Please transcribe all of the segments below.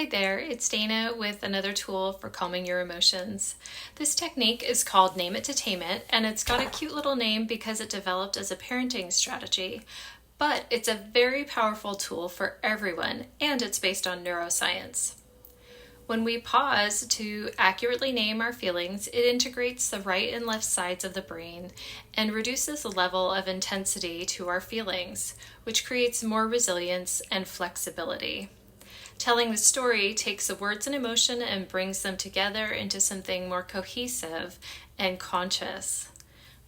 Hi there, it's Dana with another tool for calming your emotions. This technique is called Name It to Tame It, and it's got a cute little name because it developed as a parenting strategy. But it's a very powerful tool for everyone, and it's based on neuroscience. When we pause to accurately name our feelings, it integrates the right and left sides of the brain and reduces the level of intensity to our feelings, which creates more resilience and flexibility. Telling the story takes the words and emotion and brings them together into something more cohesive and conscious.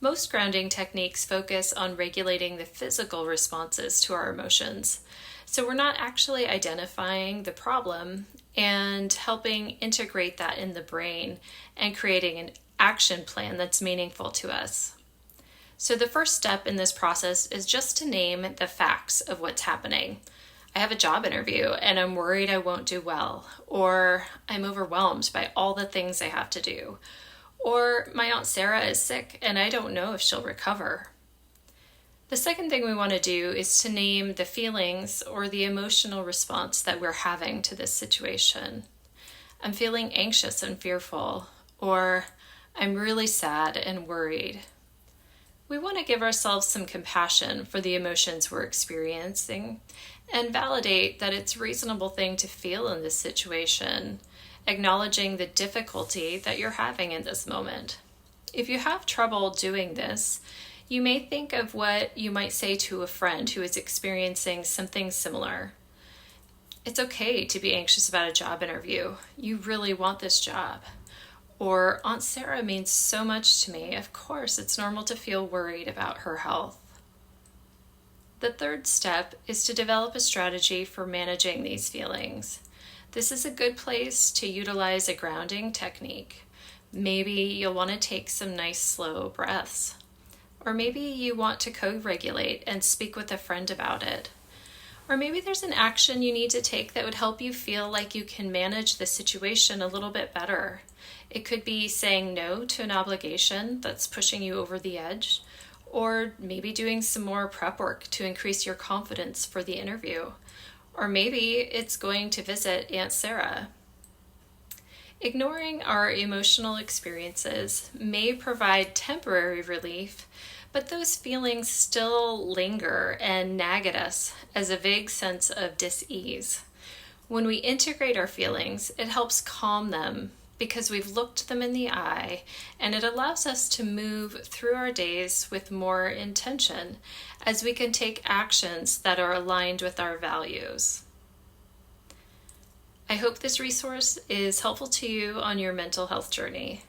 Most grounding techniques focus on regulating the physical responses to our emotions, so we're not actually identifying the problem and helping integrate that in the brain and creating an action plan that's meaningful to us. So the first step in this process is just to name the facts of what's happening. I have a job interview and I'm worried I won't do well, or I'm overwhelmed by all the things I have to do, or my Aunt Sarah is sick and I don't know if she'll recover. The second thing we want to do is to name the feelings or the emotional response that we're having to this situation. I'm feeling anxious and fearful, or I'm really sad and worried. We want to give ourselves some compassion for the emotions we're experiencing and validate that it's a reasonable thing to feel in this situation, acknowledging the difficulty that you're having in this moment. If you have trouble doing this, you may think of what you might say to a friend who is experiencing something similar. It's okay to be anxious about a job interview. You really want this job. Or, Aunt Sarah means so much to me. Of course, it's normal to feel worried about her health. The third step is to develop a strategy for managing these feelings. This is a good place to utilize a grounding technique. Maybe you'll want to take some nice slow breaths. Or maybe you want to co-regulate and speak with a friend about it. Or maybe there's an action you need to take that would help you feel like you can manage the situation a little bit better. It could be saying no to an obligation that's pushing you over the edge, or maybe doing some more prep work to increase your confidence for the interview. Or maybe it's going to visit Aunt Sarah. Ignoring our emotional experiences may provide temporary relief, but those feelings still linger and nag at us as a vague sense of dis-ease. When we integrate our feelings, it helps calm them because we've looked them in the eye, and it allows us to move through our days with more intention as we can take actions that are aligned with our values. I hope this resource is helpful to you on your mental health journey.